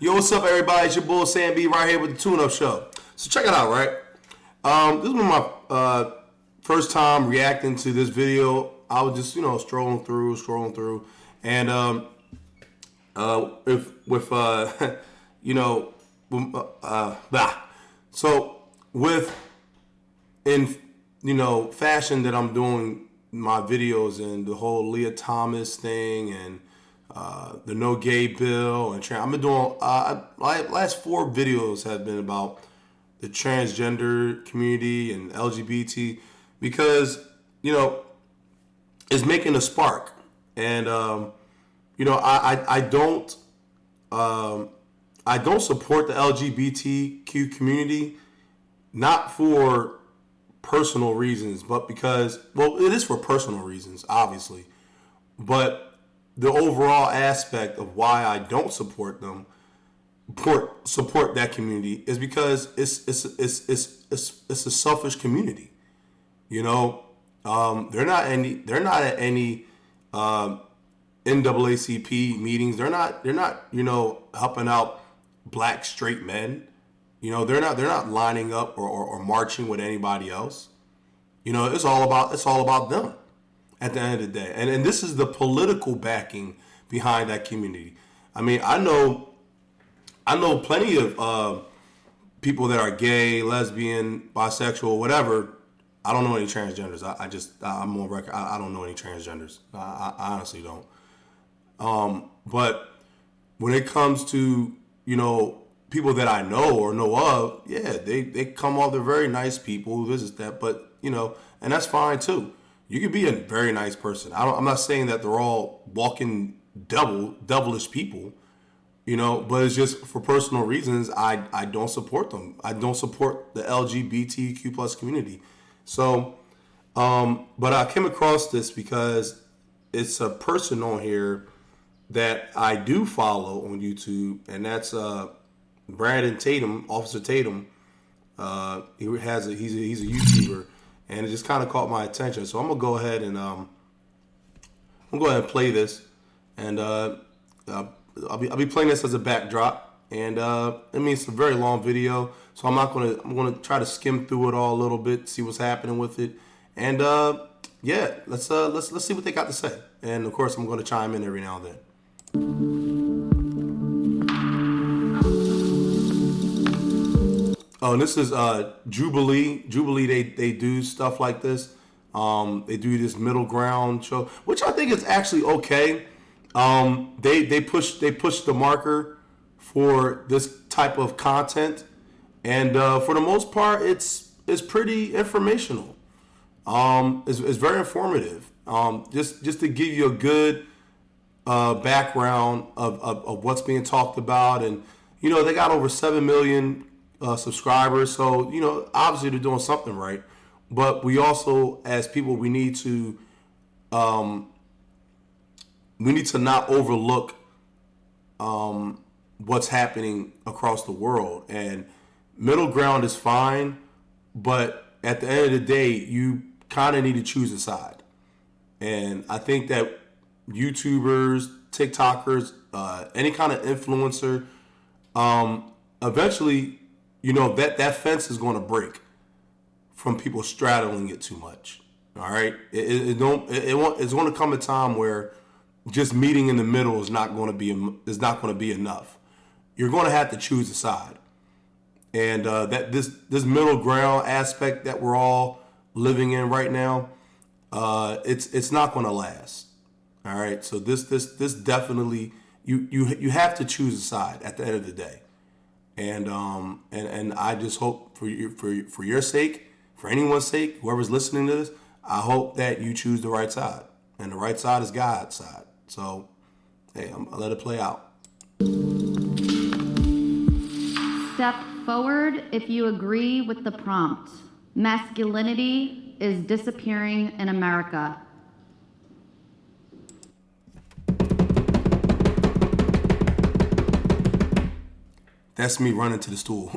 Yo, what's up, everybody? It's your boy Sam B right here with the Tune Up Show. So check it out, right? This was my first time reacting to this video. I was just, scrolling through, and So with fashion that I'm doing my videos and the whole Leah Thomas thing and the no gay bill and I've been doing last 4 videos have been about the transgender community and LGBT because it's making a spark, and I don't support the LGBTQ community, not for personal reasons, but because, it is for personal reasons, obviously, but the overall aspect of why I don't support them, support that community, is because it's a selfish community. They're not at any NAACP meetings. They're not helping out black straight men. They're not lining up or marching with anybody else. It's all about them at the end of the day. And this is the political backing behind that community. I mean, I know plenty of people that are gay, lesbian, bisexual, whatever. I don't know any transgenders. I'm on record. I don't know any transgenders. I honestly don't. But when it comes to, people that I know or know of, yeah, they come off, they're very nice people who visit that, but, and that's fine too. You can be a very nice person. I'm not saying that they're all walking devilish people, but it's just for personal reasons. I don't support them. I don't support the LGBTQ plus community. So, but I came across this because it's a person on here that I do follow on YouTube, and that's Brandon Tatum, Officer Tatum. He's a YouTuber, and it just kind of caught my attention. So I'm gonna go ahead and play this, and I'll be playing this as a backdrop. And it's a very long video, so I'm gonna try to skim through it all a little bit, see what's happening with it, and let's see what they got to say. And of course, I'm gonna chime in every now and then. Oh, and this is Jubilee. Jubilee, they do stuff like this. They do this middle ground show, which I think is actually okay. They push the marker for this type of content, and for the most part, it's pretty informational. It's very informative. Just to give you a good background of what's being talked about, and they got over 7 million subscribers, so obviously they're doing something right. But we also, as people, we need to not overlook what's happening across the world. And middle ground is fine, but at the end of the day, you kind of need to choose a side. And I think that YouTubers, TikTokers, any kind of influencer, eventually, that fence is going to break from people straddling it too much. All right, it's going to come a time where just meeting in the middle is not going to be enough. You're going to have to choose a side, and that this middle ground aspect that we're all living in right now, it's not going to last. All right, so this definitely you have to choose a side at the end of the day, and I just hope for your sake, for anyone's sake, whoever's listening to this, I hope that you choose the right side, and the right side is God's side. So, hey, I'll let it play out. Step forward if you agree with the prompt. Masculinity is disappearing in America. That's me running to the stool.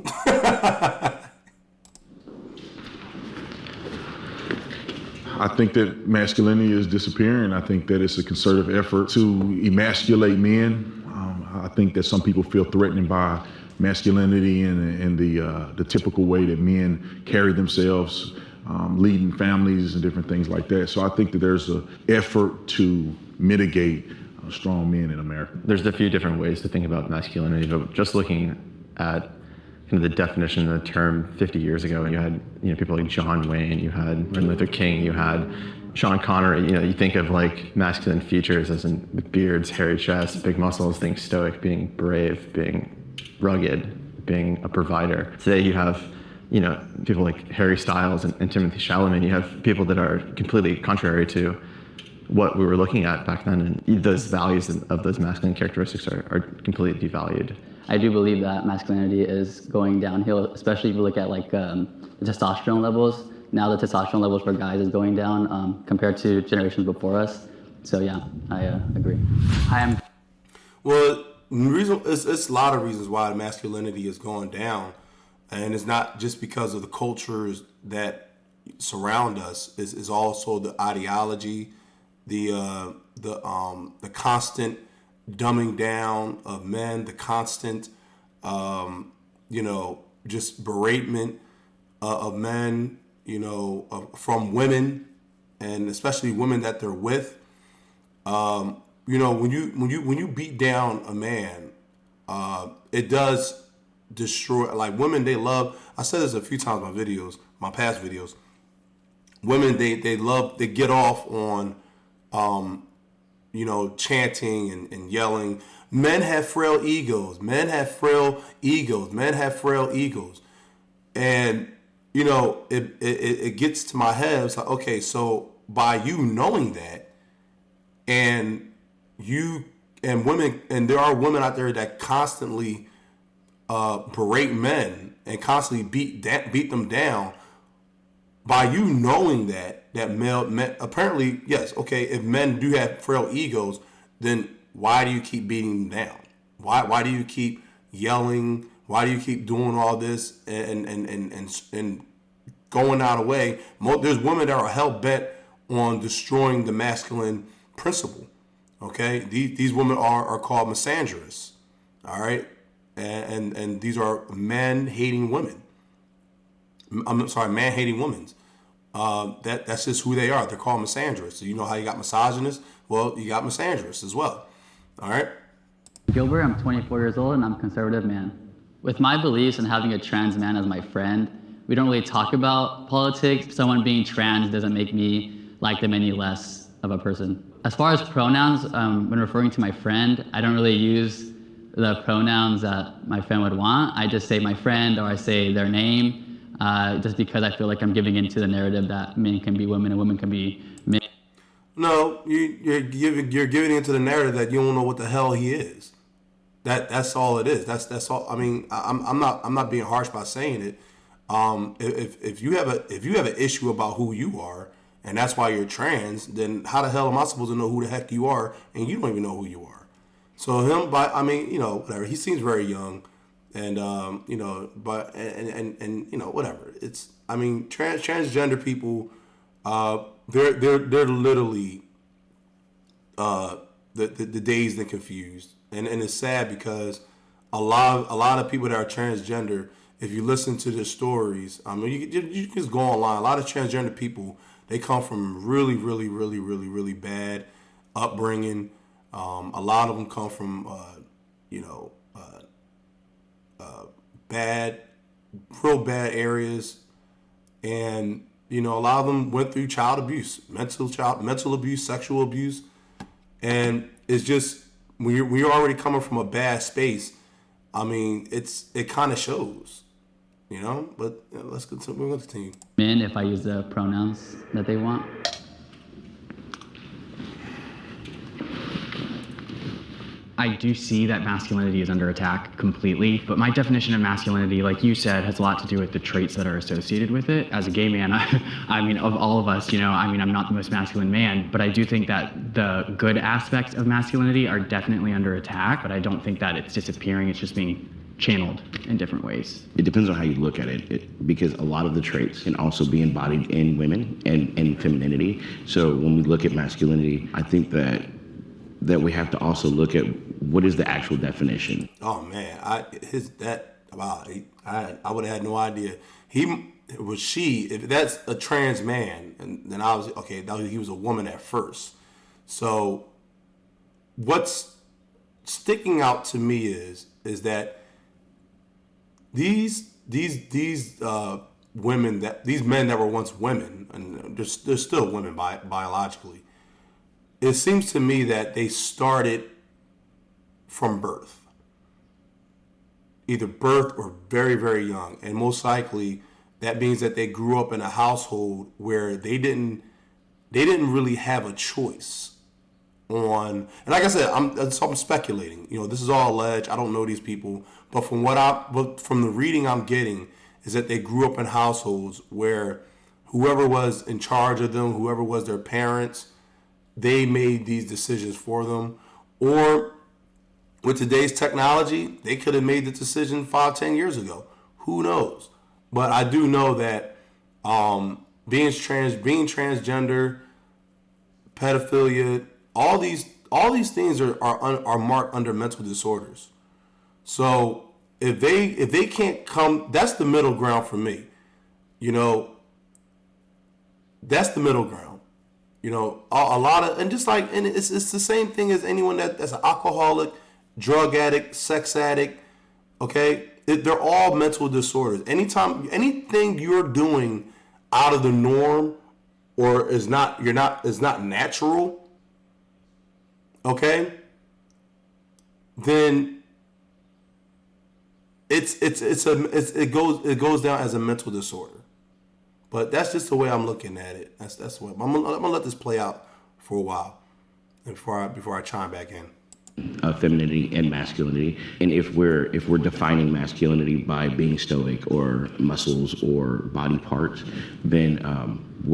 I think that masculinity is disappearing. I think that it's a concerted effort to emasculate men. I think that some people feel threatened by masculinity and the typical way that men carry themselves, leading families and different things like that. So I think that there's an effort to mitigate strong men in America. There's a few different ways to think about masculinity, but just looking at kind of the definition of the term 50 years ago, you had people like John Wayne, you had Martin Luther King, you had Sean Connery. You think of like masculine features as in beards, hairy chests, big muscles, think stoic, being brave, being rugged, being a provider. Today you have people like Harry Styles and Timothy Chalamet. You have people that are completely contrary to what we were looking at back then, and those values of those masculine characteristics are completely devalued. I do believe that masculinity is going downhill, especially if you look at like the testosterone levels. Now the testosterone levels for guys is going down compared to generations before us. So yeah, I agree. Well, it's a lot of reasons why masculinity is going down, and it's not just because of the cultures that surround us. It's also the ideology, the constant dumbing down of men, the constant, just beratement of men, from women, and especially women that they're with. When you beat down a man, it does destroy. Like women, they love. I said this a few times in my videos, my past videos. Women, they get off on, chanting and yelling. Men have frail egos. And, it gets to my head. It's like, okay, so by you knowing that, and women, and there are women out there that constantly berate men and constantly beat them down. By you knowing that men apparently, yes, okay, if men do have frail egos, then why do you keep beating them down? Why do you keep yelling? Why do you keep doing all this and going out of way? There's women that are hell bent on destroying the masculine principle. Okay, these women are called misandrists. All right, and these are men hating women. I'm sorry, man hating women. That's just who they are. They're called misandrists. So you know how you got misogynists? Well, you got misandrists as well. All right. Gilbert, I'm 24 years old and I'm a conservative man. With my beliefs and having a trans man as my friend, we don't really talk about politics. Someone being trans doesn't make me like them any less of a person. As far as pronouns, when referring to my friend, I don't really use the pronouns that my friend would want. I just say my friend, or I say their name, just because I feel like I'm giving into the narrative that men can be women and women can be men. No, you're giving into the narrative that you don't know what the hell he is. That's all it is. That's all. I mean, I'm not being harsh by saying it. If you have an issue about who you are, and that's why you're trans, then how the hell am I supposed to know who the heck you are, and you don't even know who you are? So whatever. He seems very young, and whatever. It's, transgender people, they're literally the dazed and confused, and it's sad because a lot of people that are transgender, if you listen to their stories, you can just go online. A lot of transgender people, they come from really, really, really, really, really bad upbringing. A lot of them come from, real bad areas, and a lot of them went through child abuse, mental abuse, sexual abuse, and it's just when you're already coming from a bad space. It kind of shows, But let's continue. We're going to continue. Men, if I use the pronouns that they want. I do see that masculinity is under attack completely, but my definition of masculinity, like you said, has a lot to do with the traits that are associated with it. As a gay man, of all of us, I'm not the most masculine man, but I do think that the good aspects of masculinity are definitely under attack, but I don't think that it's disappearing, it's just being channeled in different ways. It depends on how you look at it, because a lot of the traits can also be embodied in women and femininity. So when we look at masculinity, I think that that we have to also look at what is the actual definition. Oh man, I would have had no idea. If that's a trans man, and then I was okay. He was a woman at first. So what's sticking out to me is that these women, these men that were once women, and they're still women biologically. It seems to me that they started from birth, either birth or very, very young, and most likely that means that they grew up in a household where they didn't really have a choice on. And like I said, I'm speculating. This is all alleged. I don't know these people, but from the reading I'm getting is that they grew up in households where whoever was in charge of them, whoever was their parents, they made these decisions for them. Or with today's technology, they could have made the decision 5-10 years ago. Who knows? But I do know that being transgender, pedophilia, all these things are marked under mental disorders. So if they can't come, that's the middle ground for me. That's the middle ground. A lot of, and just like, and it's the same thing as anyone that's an alcoholic, drug addict, sex addict. Okay, they're all mental disorders. Anything you're doing out of the norm or is not natural. Okay, then it goes down as a mental disorder. But that's just the way I'm looking at it. That's what I'm gonna let this play out for a while before I chime back in. Femininity and masculinity, and if we're defining masculinity by being stoic or muscles or body parts, then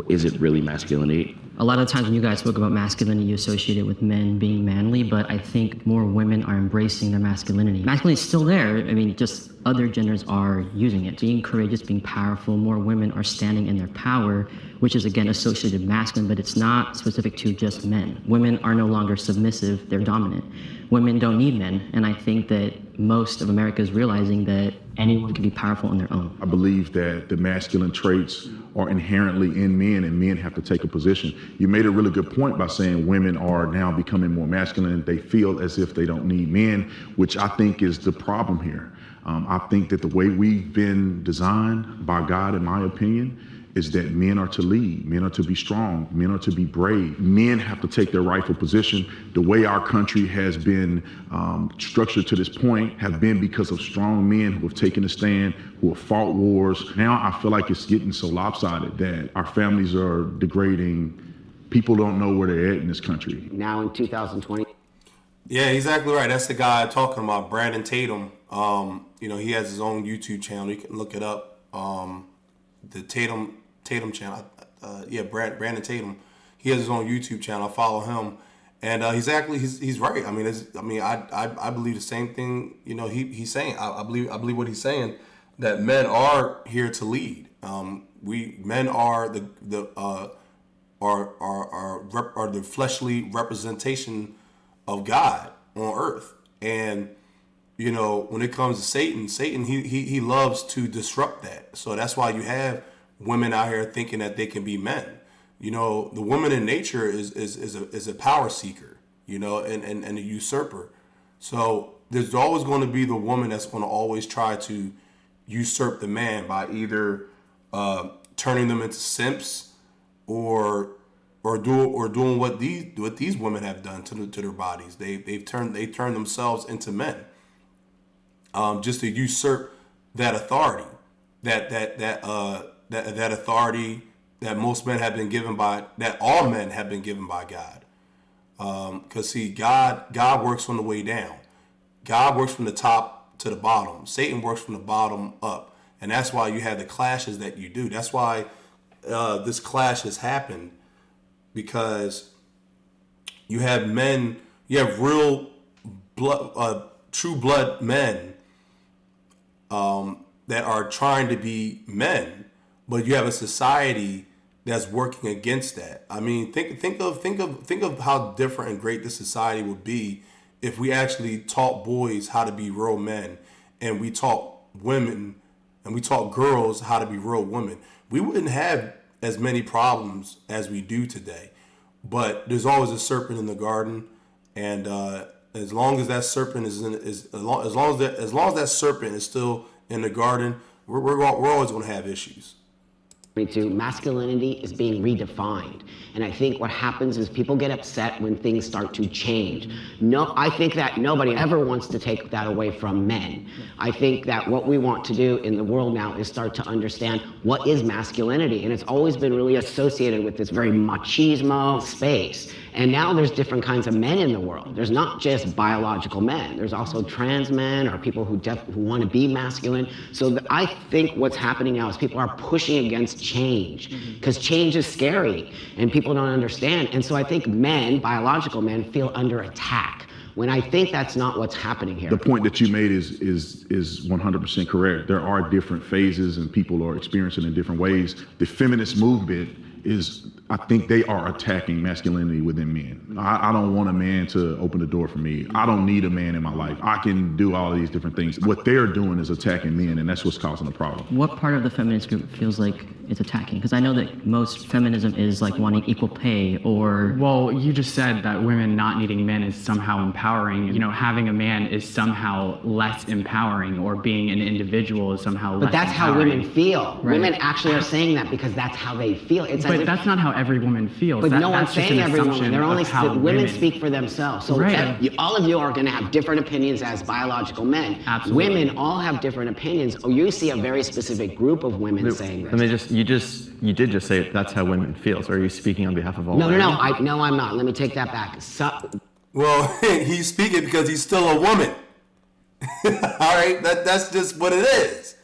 is it really masculinity? A lot of times when you guys spoke about masculinity, you associate it with men being manly, but I think more women are embracing their masculinity. Masculinity is still there. I mean, just other genders are using it. Being courageous, being powerful, more women are standing in their power, which is again associated with masculine, but it's not specific to just men. Women are no longer submissive, they're dominant. Women don't need men, and I think that most of America is realizing that anyone can be powerful on their own. I believe that the masculine traits are inherently in men, and men have to take a position. You made a really good point by saying women are now becoming more masculine. They feel as if they don't need men, which I think is the problem here. I think that the way we've been designed by God, in my opinion, is that men are to lead, men are to be strong, men are to be brave. Men have to take their rightful position. The way our country has been structured to this point have been because of strong men who have taken a stand, who have fought wars. Now I feel like it's getting so lopsided that our families are degrading. People don't know where they're at in this country. Now in 2020. Yeah, exactly right. That's the guy talking about, Brandon Tatum. He has his own YouTube channel. You can look it up. The Tatum channel. Brandon Tatum. He has his own YouTube channel. I follow him, and he's right. I believe the same thing. He's saying. I believe what he's saying, that men are here to lead. Men are the fleshly representation of God on earth, and when it comes to Satan, he loves to disrupt that. So that's why you have women out here thinking that they can be men. The woman in nature is a power seeker, and a usurper. So there's always going to be the woman that's going to always try to usurp the man by either turning them into simps or doing what these women have done to their bodies. They turned themselves into men. Just to usurp that authority, that authority that most men have been given that all men have been given by God. Because see, God works from the way down. God works from the top to the bottom. Satan works from the bottom up, and that's why you have the clashes that you do. That's why this clash has happened, because you have men, you have real blood, true blood men that are trying to be men, but you have a society that's working against that. I mean, think of how different and great this society would be if we actually taught boys how to be real men, and we taught women and we taught girls how to be real women. We wouldn't have as many problems as we do today. But there's always a serpent in the garden, and as long as that serpent is as long as that serpent is still in the garden, we're always going to have issues. To masculinity is being redefined, and I think what happens is people get upset when things start to change. No, I think that nobody ever wants to take that away from men. I think that what we want to do in the world now is start to understand what is masculinity, and it's always been really associated with this very machismo space. And now there's different kinds of men in the world. There's not just biological men. There's also trans men or people who want to be masculine. So I think what's happening now is people are pushing against change, because change is scary and people don't understand. And so I think men, biological men, feel under attack, when I think that's not what's happening here. The point that you made is 100% correct. There are different phases and people are experiencing in different ways. The feminist movement is, I think they are attacking masculinity within men. I don't want a man to open the door for me. I don't need a man in my life. I can do all of these different things. What they're doing is attacking men, and that's what's causing the problem. What part of the feminist group feels like it's attacking? Because I know that most feminism is like wanting equal pay or... Well, you just said that women not needing men is somehow empowering. You know, having a man is somehow less empowering, or being an individual is somehow less But that's empowering. how women feel. Right. Women actually are saying that because that's how they feel. It's But that's not how every woman feels. But no that's one's just saying an every woman. assumption They're only of how women speak for themselves. So Right. all of you are going to have different opinions as biological men. Absolutely. Women all have different opinions. Oh, you see a very specific group of women saying this. Let me just, you did just say that's how women feel. So are you speaking on behalf of all No, women? no, I'm not. Let me take that back. Well, he's speaking because he's still a woman. All right, that's just what it is.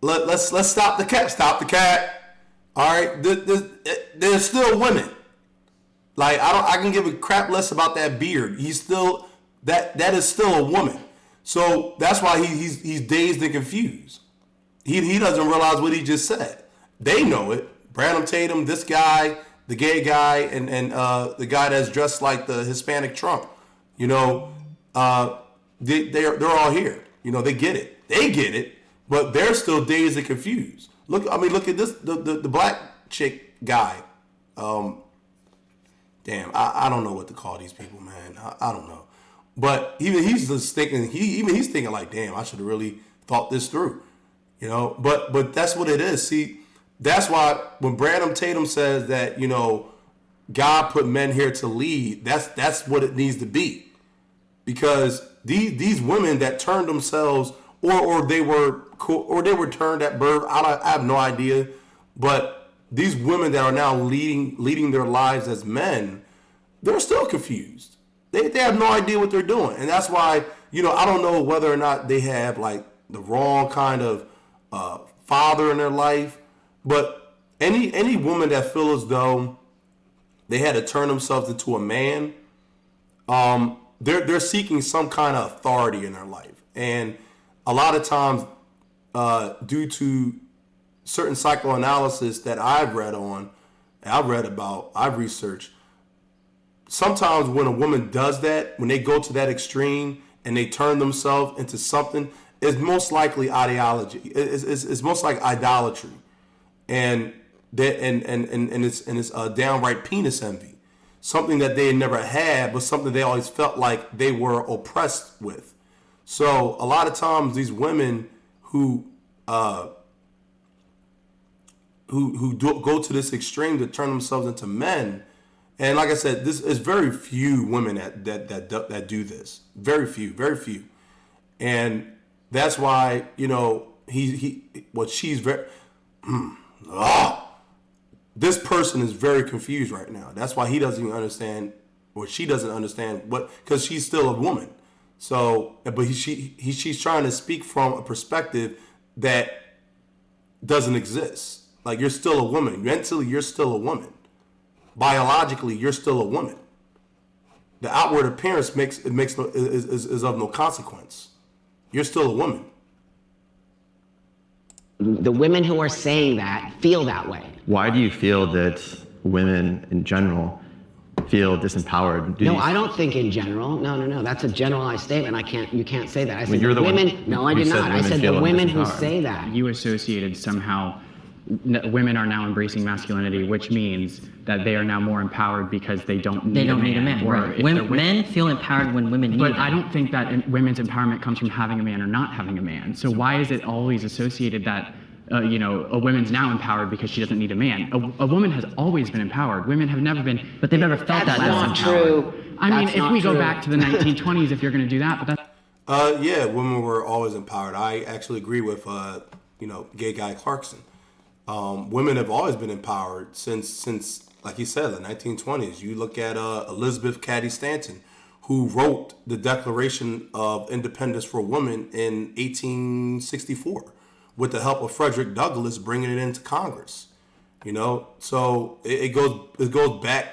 Let's stop the cat. Stop the cat. All right, there's still women. Like I can give a crap less about that beard. He's still that is still a woman. So that's why he's dazed and confused. He doesn't realize what he just said. They know it. Brandon Tatum, this guy, the gay guy, and the guy that's dressed like the Hispanic Trump. You know, they're all here. You know, they get it. They get it, but they're still dazed and confused. Look at this. The black chick guy. Damn, I don't know what to call these people, man. I don't know. But even he's just thinking. He's thinking like, damn, I should have really thought this through. You know, but that's what it is. See, that's why when Brandon Tatum says that, you know, God put men here to lead, that's what it needs to be. Because these women that turned themselves, or they were turned at birth, I have no idea, but these women that are now leading their lives as men, they're still confused. They have no idea what they're doing, and that's why, you know, I don't know whether or not they have like the wrong kind of father in their life, but any woman that feels as though they had to turn themselves into a man, they're seeking some kind of authority in their life, and a lot of times, due to certain psychoanalysis that I've read about, I've researched, sometimes when a woman does that, when they go to that extreme and they turn themselves into something, it's most likely ideology. It's most like idolatry, and it's downright penis envy, something that they never had, but something they always felt like they were oppressed with. So a lot of times these women who go to this extreme to turn themselves into men, and like I said, this is very few women that do this. Very few, and that's why, you know, she's very. This person is very confused right now. That's why he doesn't even understand, or she doesn't understand because she's still a woman. So, but she's trying to speak from a perspective that doesn't exist. Like, you're still a woman. Mentally, you're still a woman. Biologically, you're still a woman. The outward appearance is of no consequence. You're still a woman. The women who are saying that feel that way. Why do you feel that women in general feel disempowered? No, I don't think in general. No. That's a generalized statement. You can't say that. I said you're the the one women. No, I who did said not. I women said feel the women who disempowered. say that. You associated somehow women are now embracing masculinity, which means that they are now more empowered because they don't need a man. Or Right. if Men feel empowered when women need But them. I don't think that women's empowerment comes from having a man or not having a man. So why is it always associated that a woman's now empowered because she doesn't need a man? A woman has always been empowered. Women have never been. But they've never felt That's that not less true. I mean, That's if not we go true. back to the 1920s, if you're going to do that, but that's Yeah, women were always empowered. I actually agree with gay guy Clarkson. Women have always been empowered since like he said, the 1920s. You look at Elizabeth Cady Stanton, who wrote the Declaration of Independence for Women in 1864 with the help of Frederick Douglass bringing it into Congress. So it goes back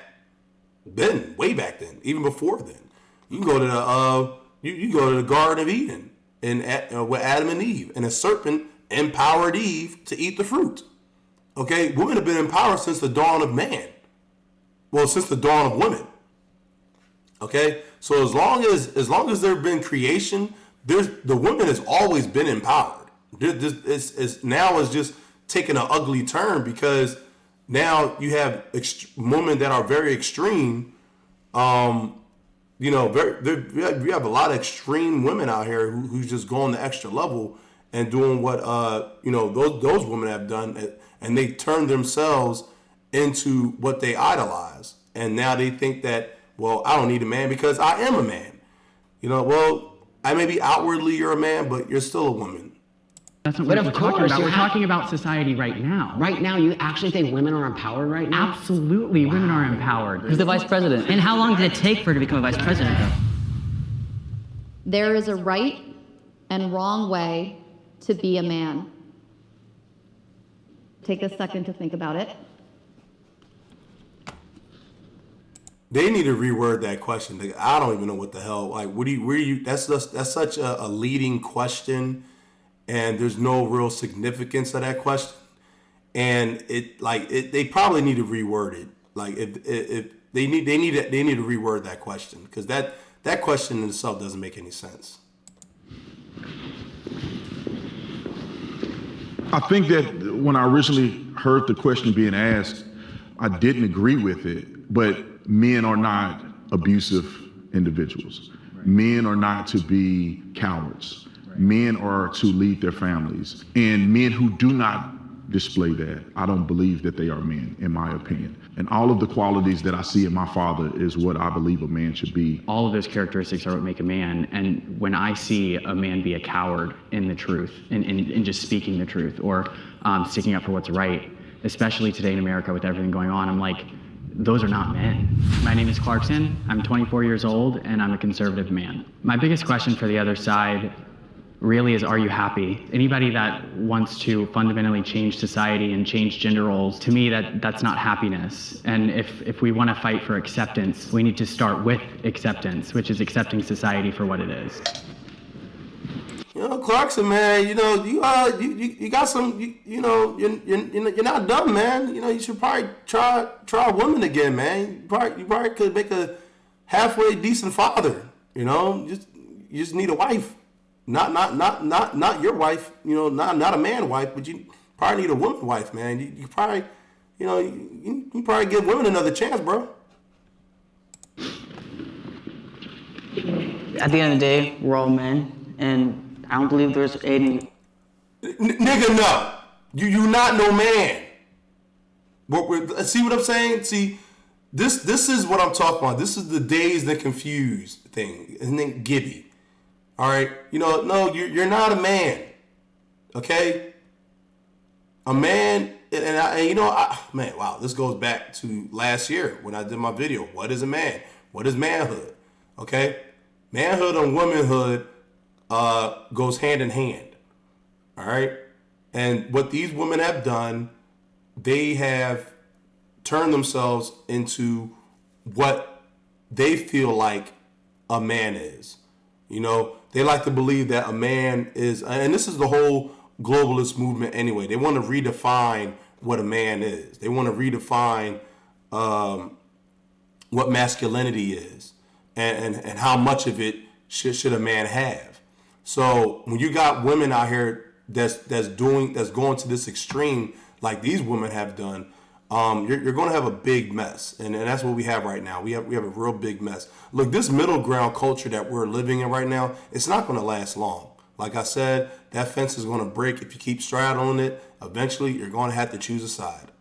then, way back then, even before then. You can go to the you go to the Garden of Eden with Adam and Eve, and a serpent empowered Eve to eat the fruit. Okay, women have been empowered since the dawn of man. Well, since the dawn of women. Okay, so as long as there have been creation, the woman has always been empowered. It's now is just taking an ugly turn because now you have women that are very extreme. We have a lot of extreme women out here who's just going the extra level and doing what those women have done, and they turn themselves into what they idolize, and now they think that, well, I don't need a man because I am a man. I may be outwardly you're a man, but you're still a woman. That's not But what of we're talking course, about. you We're have- talking about society right now. Right now, you actually think women are empowered right now? Absolutely, women are empowered. Who's the vice president? And how long did it take for her to become a vice president, though? There is a right and wrong way to be a man. Take a second to think about it. They need to reword that question. I don't even know what the hell. Like, where do you? That's such a leading question, and there's no real significance to that question. And they probably need to reword it. Like, if they need to reword that question because that question in itself doesn't make any sense. I think that when I originally heard the question being asked, I didn't agree with it, but men are not abusive individuals. Right. Men are not to be cowards. Right. Men are to lead their families. And men who do not display that, I don't believe that they are men, in my opinion. And all of the qualities that I see in my father is what I believe a man should be. All of those characteristics are what make a man. And when I see a man be a coward in the truth, in just speaking the truth, or sticking up for what's right, especially today in America with everything going on, I'm like, those are not men. My name is Clarkson. I'm 24 years old, and I'm a conservative man. My biggest question for the other side really is, are you happy? Anybody that wants to fundamentally change society and change gender roles, to me, that's not happiness. And if we want to fight for acceptance, we need to start with acceptance, which is accepting society for what it is. Clarkson, man, you got some, you're not dumb, man. You should probably try a woman again, man. You probably could make a halfway decent father. You just need a wife, not your wife. Not a man wife, but you probably need a woman wife, man. You probably, you probably give women another chance, bro. At the end of the day, we're all men, and I don't believe there's any. Nigga, no. You not no man. See what I'm saying? See, this is what I'm talking about. This is the dazed and confused thing. His name Gibby. All right? No, you're not a man. Okay? A man, man, wow, this goes back to last year when I did my video. What is a man? What is manhood? Okay? Manhood and womanhood goes hand in hand. All right? And what these women have done, they have turned themselves into what they feel like a man is. They like to believe that a man is, and this is the whole globalist movement anyway. They want to redefine what a man is. They want to redefine what masculinity is and how much of it should a man have. So when you got women out here that's going to this extreme like these women have done, you're going to have a big mess, and that's what we have right now. We have a real big mess. Look, this middle ground culture that we're living in right now, it's not going to last long. Like I said, that fence is going to break if you keep straddling it. Eventually, you're going to have to choose a side.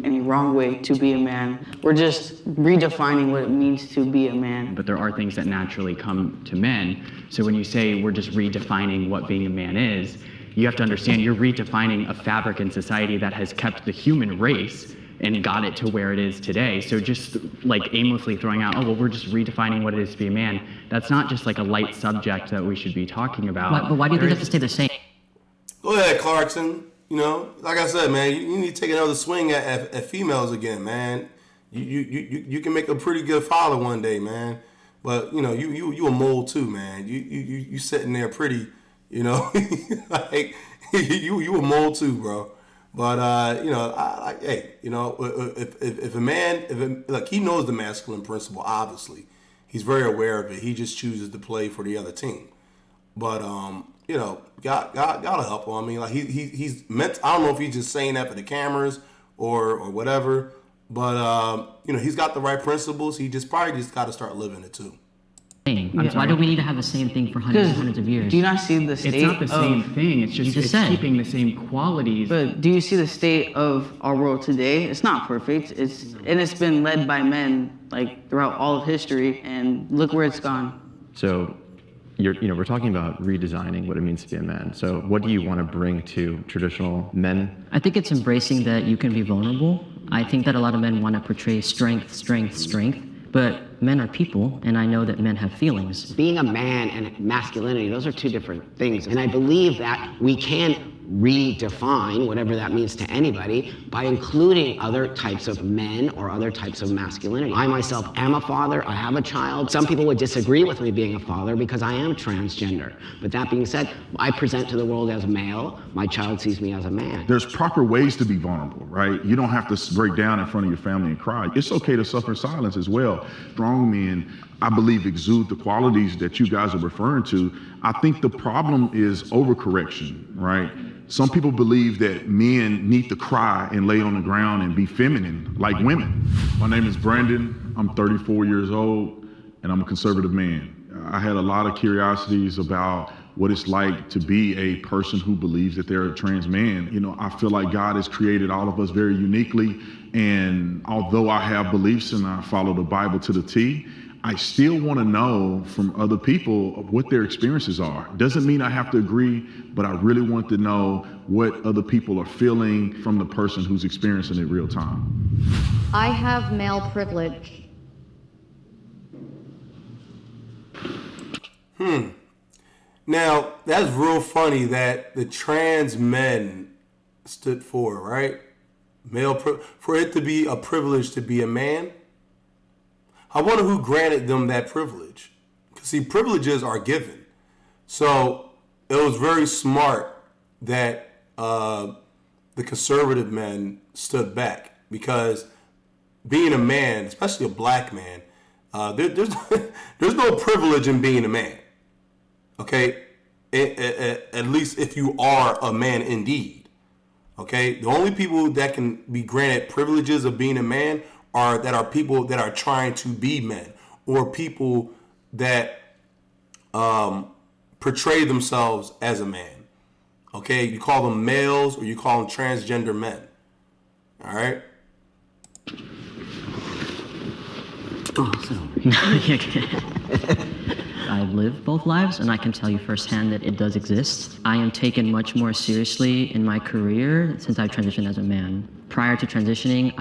Any wrong way to be a man. We're just redefining what it means to be a man. But there are things that naturally come to men. So when you say we're just redefining what being a man is, you have to understand you're redefining a fabric in society that has kept the human race and got it to where it is today. So just like aimlessly throwing out, oh, well, we're just redefining what it is to be a man. That's not just like a light subject that we should be talking about. But why do you think they have to stay the same? Go ahead, Clarkson. You know, like I said, man, you need to take another swing at females again, man. You can make a pretty good father one day, man. But you know, you a mole too, man. You sitting there pretty, you know, like you a mole too, bro. But you know, hey, you know, if a man, like he knows the masculine principle, obviously, he's very aware of it. He just chooses to play for the other team. But you know, gotta help him. I mean, like he's meant. I don't know if he's just saying that for the cameras or whatever. But you know, he's got the right principles. He probably got to start living it too. Why do we need to have the same thing for hundreds and hundreds of years? Do you not see the state It's not the same thing. It's just it's keeping the same qualities. But do you see the state of our world today? It's not perfect. It's been led by men like throughout all of history, and look where it's gone. So, we're talking about redesigning what it means to be a man. So, what do you want to bring to traditional men? I think it's embracing that you can be vulnerable. I think that a lot of men want to portray strength, but men are people, and I know that men have feelings. Being a man and masculinity, those are two different things. And I believe that we can redefine whatever that means to anybody by including other types of men or other types of masculinity. I myself am a father. I have a child. Some people would disagree with me being a father because I am transgender. But that being said, I present to the world as a male. My child sees me as a man. There's proper ways to be vulnerable, right? You don't have to break down in front of your family and cry. It's okay to suffer in silence as well. Strong men, I believe, exude the qualities that you guys are referring to. I think the problem is overcorrection, right? Some people believe that men need to cry and lay on the ground and be feminine like women. My name is Brandon. I'm 34 years old, and I'm a conservative man. I had a lot of curiosities about what it's like to be a person who believes that they're a trans man. You know, I feel like God has created all of us very uniquely, and although I have beliefs and I follow the Bible to the T, I still want to know from other people what their experiences are. Doesn't mean I have to agree, but I really want to know what other people are feeling from the person who's experiencing it real time. I have male privilege. Now, that's real funny that the trans men stood for, right? For it to be a privilege to be a man. I wonder who granted them that privilege. Because, see, privileges are given. So it was very smart that the conservative men stood back. Because being a man, especially a black man, there's no privilege in being a man. Okay? At least if you are a man indeed. Okay? The only people that can be granted privileges of being a man are people that are trying to be men, or people that portray themselves as a man. Okay, you call them males or you call them transgender men. All right. I've lived both lives, and I can tell you firsthand that it does exist. I am taken much more seriously in my career since I've transitioned as a man. Prior to transitioning,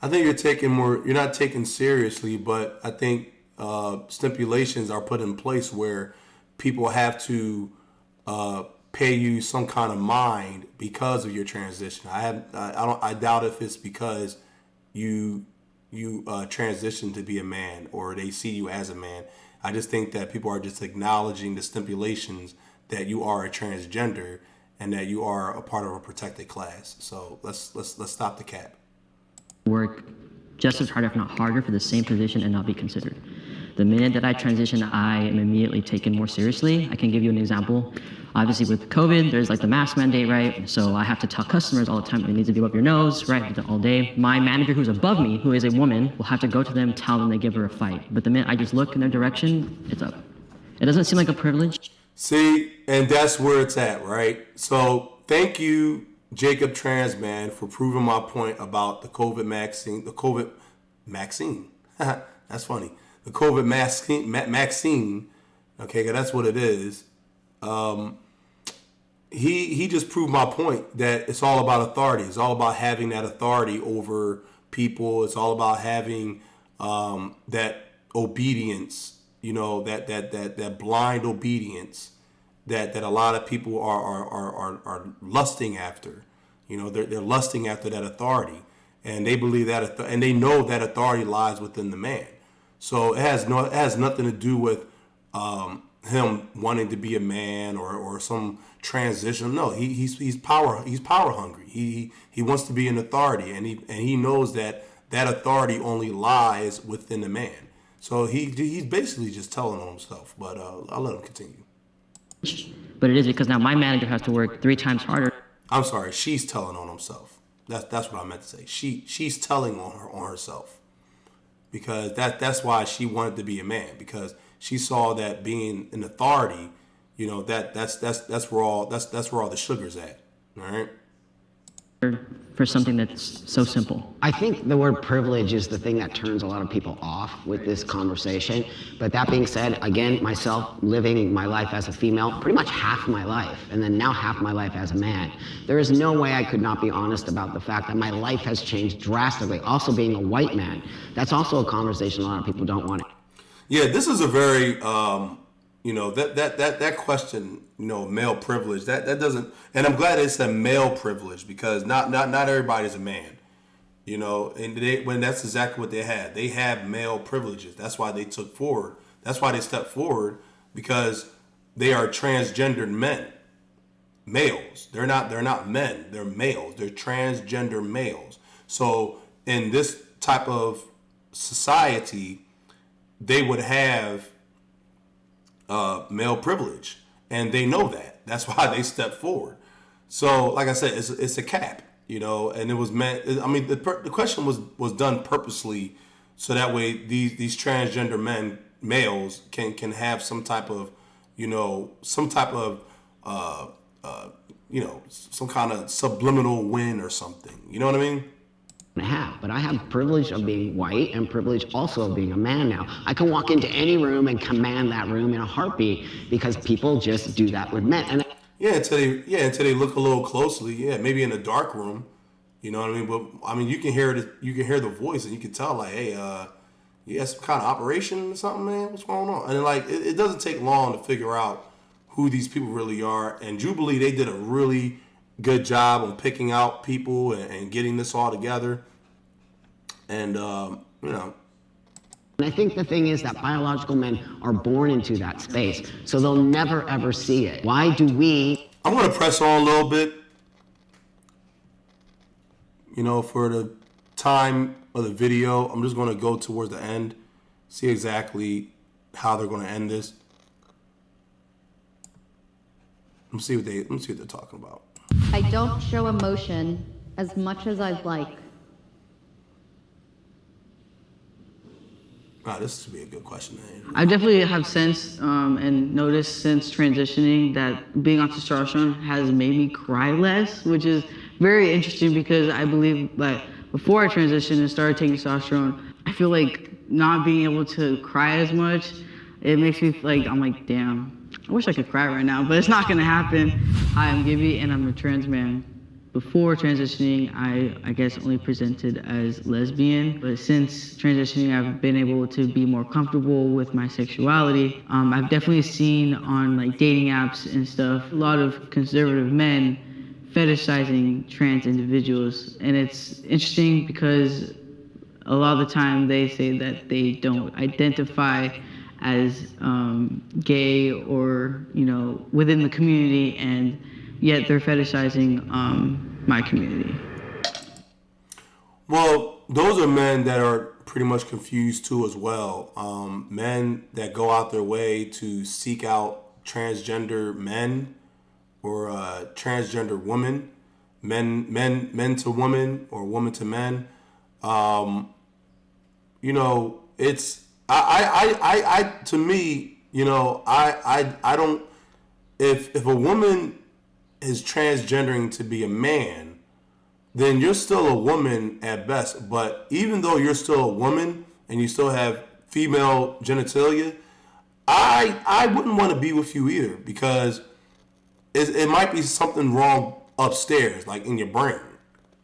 I think you're not taken seriously, but I think stipulations are put in place where people have to pay you some kind of mind because of your transition. I doubt if it's because you transition to be a man or they see you as a man. I just think that people are just acknowledging the stipulations that you are a transgender, and that you are a part of a protected class. So let's stop the cap. Work just as hard, if not harder, for the same position and not be considered. The minute that I transition, I am immediately taken more seriously. I can give you an example. Obviously with COVID, there's like the mask mandate, right? So I have to tell customers all the time, it needs to be above your nose, right? All day. My manager who's above me, who is a woman, will have to go to them, tell them they give her a fight. But the minute I just look in their direction, it's up. It doesn't seem like a privilege. See, and that's where it's at, right? So thank you, Jacob Transman, for proving my point about the COVID vaccine. That's funny. The COVID vaccine. Okay, 'cause that's what it is. He just proved my point that it's all about authority. It's all about having that authority over people. It's all about having that obedience. You know, that blind obedience that a lot of people are lusting after. You know, they're lusting after that authority, and they believe that, and they know that authority lies within the man. So it has nothing to do with him wanting to be a man or some transition. No, he's power hungry. He wants to be an authority, and he knows that authority only lies within the man. So he's basically just telling on himself. But I'll let him continue. But it is because now my manager has to work 3 times harder. I'm sorry, she's telling on himself. That's what I meant to say. She's telling on herself, because that's why she wanted to be a man, because she saw that being an authority, you know, that's where all the sugar's at. All right. For something that's so simple. I think the word privilege is the thing that turns a lot of people off with this conversation. But that being said, again, myself living my life as a female, pretty much half my life, and then now half my life as a man, there is no way I could not be honest about the fact that my life has changed drastically. Also being a white man, that's also a conversation a lot of people don't want. Yeah, this is a very you know, that question, you know, male privilege, that doesn't, and I'm glad it's a male privilege, because not everybody's a man, you know, and when that's exactly what they had. They have male privileges. That's why they took forward. That's why they stepped forward, because they are transgendered men, males. They're not men. They're males. They're transgender males. So in this type of society, they would have male privilege, and they know that. That's why they stepped forward. So, like I said, it's a cap, you know, and it was meant. I mean, the question was done purposely, so that way these transgender males can have some type of, you know, some kind of subliminal win or something. You know what I mean? But I have privilege of being white and privilege also of being a man now. I can walk into any room and command that room in a heartbeat, because people just do that with men. And until they look a little closely. Yeah, maybe in a dark room, you know what I mean. But I mean, you can hear the voice, and you can tell, like, hey, you have some kind of operation or something, man. What's going on? And like, it doesn't take long to figure out who these people really are. And Jubilee, they did a really good job on picking out people and getting this all together. And, you know. And I think the thing is that biological men are born into that space, so they'll never, ever see it. Why do we? I'm going to press on a little bit, you know, for the time of the video. I'm just going to go towards the end, see exactly how they're going to end this. Let me see what they're talking about. I don't show emotion as much as I'd like. This should be a good question. I definitely have sensed and noticed since transitioning that being on testosterone has made me cry less, which is very interesting, because I believe that before I transitioned and started taking testosterone, I feel like not being able to cry as much, it makes me like, I'm like, damn, I wish I could cry right now, but it's not gonna happen. Hi, I'm Gibby, and I'm a trans man. Before transitioning, I guess only presented as lesbian, but since transitioning, I've been able to be more comfortable with my sexuality. I've definitely seen on like dating apps and stuff, a lot of conservative men fetishizing trans individuals, and it's interesting because a lot of the time they say that they don't identify as gay or, you know, within the community, and yet they're fetishizing my community. Well, those are men that are pretty much confused too as well. Men that go out their way to seek out transgender men or transgender women, men to women or woman to men. You know, it's I to me, you know, I don't, if a woman is transgendering to be a man, then you're still a woman at best. But even though you're still a woman and you still have female genitalia, I wouldn't want to be with you either, because it might be something wrong upstairs, like in your brain.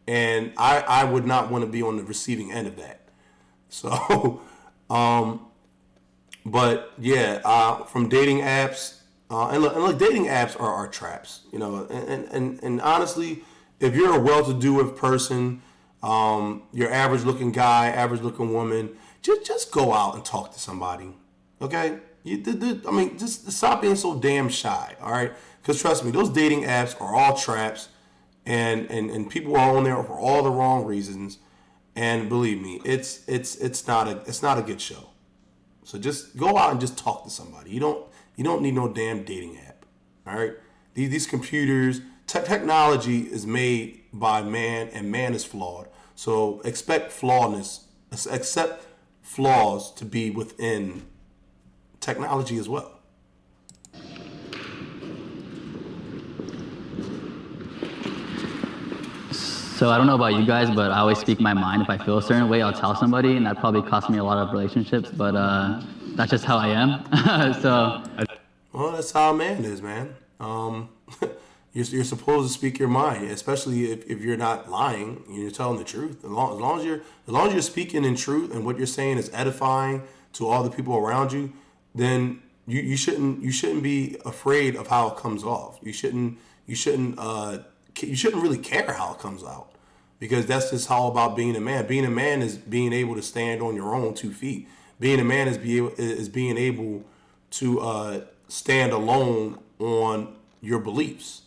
And I would not want to be on the receiving end of that. So, but yeah, from dating apps, and look, dating apps are traps, you know, and honestly, if you're a well-to-do person, your average-looking guy, average-looking woman, just go out and talk to somebody, okay? I mean, just stop being so damn shy, all right? Because trust me, those dating apps are all traps, and people are on there for all the wrong reasons. And believe me, it's not a good show. So just go out and just talk to somebody. You don't need no damn dating app. All right? These computers, technology is made by man, and man is flawed. So accept flaws to be within technology as well. So I don't know about you guys, but I always speak my mind. If I feel a certain way, I'll tell somebody, and that probably cost me a lot of relationships, but that's just how I am. Well, that's how a man is, man. You're supposed to speak your mind, especially if you're not lying, you're telling the truth. As long as you're speaking in truth and what you're saying is edifying to all the people around you, then you shouldn't be afraid of how it comes off. You shouldn't really care how it comes out, because that's just all about being a man. Being a man is being able to stand on your own 2 feet. Being a man is being able to stand alone on your beliefs,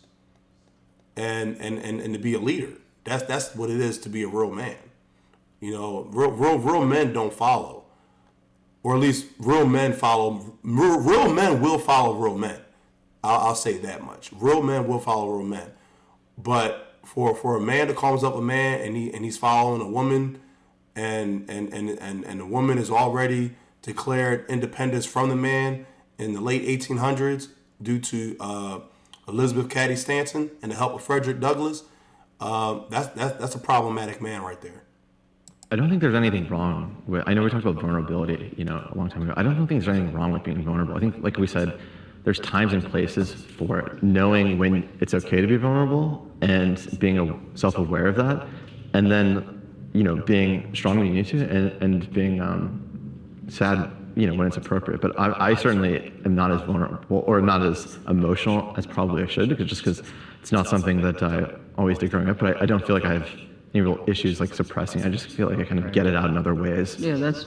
and to be a leader. That's what it is to be a real man. You know, real men don't follow, or at least real men follow. Real men will follow real men. I'll say that much. Real men will follow real men. But for a man to call himself a man and he's following a woman, and the woman is already declared independence from the man in the late 1800s due to Elizabeth Cady Stanton and the help of Frederick Douglass, that's a problematic man right there. I don't think there's anything wrong with, I know we talked about vulnerability, you know, a long time ago. I don't think there's anything wrong with being vulnerable. I think, like we said, there's times and places for it. Knowing when it's okay to be vulnerable and being self-aware of that, and then, you know, being strong when you need to, and being sad, you know, when it's appropriate. But I certainly am not as vulnerable or not as emotional as probably I should, because it's not something that I always did growing up. But I don't feel like I have any real issues like suppressing. I just feel like I kind of get it out in other ways. Yeah, that's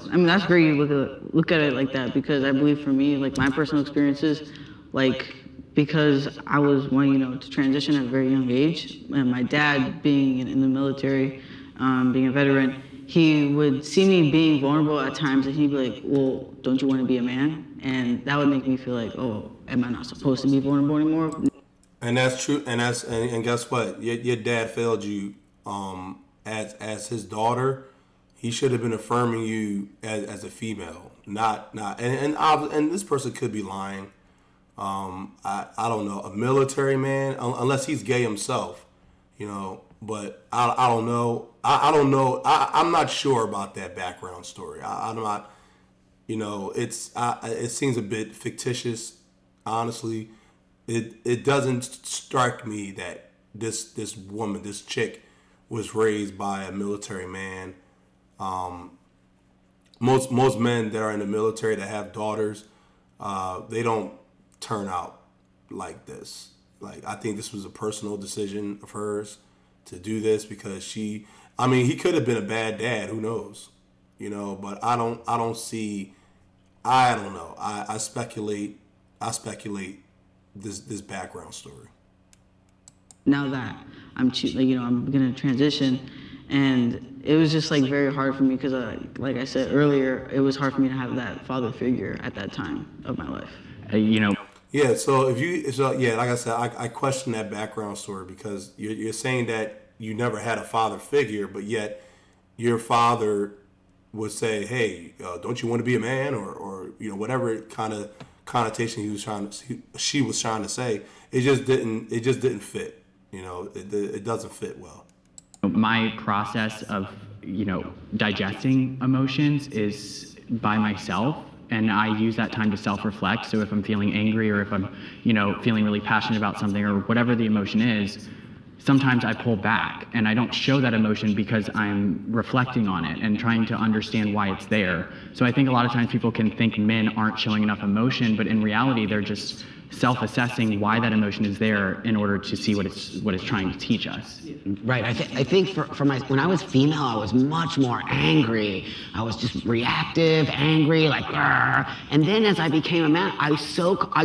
great you look at it like that, because I believe for me, like my personal experiences, like because I was one, you know, to transition at a very young age, and my dad being in the military, being a veteran, he would see me being vulnerable at times, and he'd be like, well, don't you want to be a man? And that would make me feel like, oh, am I not supposed to be vulnerable anymore? And that's true. And guess what? Your dad failed you as his daughter. He should have been affirming you as a female, not. And this person could be lying. I don't know, a military man, unless he's gay himself, you know. But I don't know. I don't know. I'm not sure about that background story. I'm not. You know, it seems a bit fictitious, honestly. It doesn't strike me that this woman, this chick, was raised by a military man. Most men that are in the military that have daughters, they don't turn out like this. Like, I think this was a personal decision of hers to do this, because he could have been a bad dad, who knows, you know. But I don't know. I speculate this background story. now that I'm I'm gonna transition, and it was just like very hard for me because like I said earlier, it was hard for me to have that father figure at that time of my life. Yeah, so like I said, I question that background story because you're saying that you never had a father figure, but yet your father would say, "Hey, don't you want to be a man?" or whatever kind of connotation she was trying to say. It just didn't fit. It doesn't fit well. My process of digesting emotions is by myself, and I use that time to self-reflect. So if I'm feeling angry, or if I'm feeling really passionate about something, or whatever the emotion is, sometimes I pull back and I don't show that emotion because I'm reflecting on it and trying to understand why it's there. So I think a lot of times people can think men aren't showing enough emotion, but in reality they're just self-assessing why that emotion is there in order to see what it's trying to teach us. Right. I think when I was female, I was much more angry. I was just reactive, angry, like, "Grr." And then as I became a man, I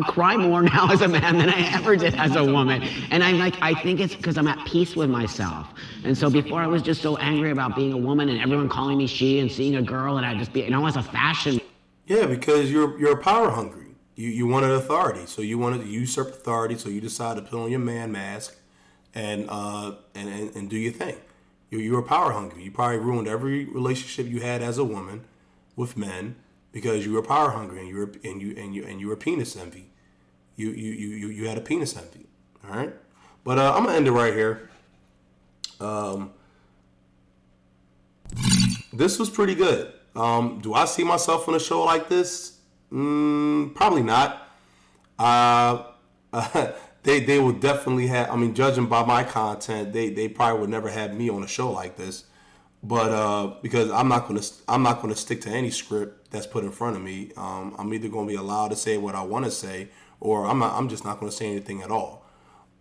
cry more now as a man than I ever did as a woman. And I think it's because I'm at peace with myself. And so before I was just so angry about being a woman and everyone calling me she and seeing a girl, and I'd just be, as a fashion. Yeah, because you're power hungry. You wanted authority, so you wanted to usurp authority, so you decided to put on your man mask and do your thing. You were power hungry. You probably ruined every relationship you had as a woman with men because you were power hungry and you were penis envy. You had a penis envy. All right, but I'm gonna end it right here. This was pretty good. Do I see myself on a show like this? Probably not. They will definitely have. I mean, judging by my content, they probably would never have me on a show like this. But because I'm not gonna stick to any script that's put in front of me. I'm either gonna be allowed to say what I want to say, or I'm just not gonna say anything at all.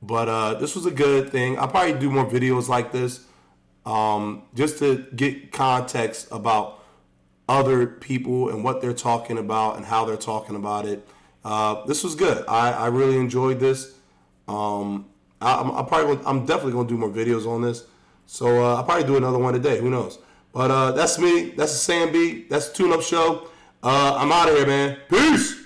But this was a good thing. I'll probably do more videos like this, just to get context about other people and what they're talking about and how they're talking about it. This was good. I really enjoyed this. I'm definitely gonna do more videos on this. So I'll probably do another one today. Who knows? But that's me. That's the Sam B. That's the Tune Up Show. I'm out of here, man. Peace.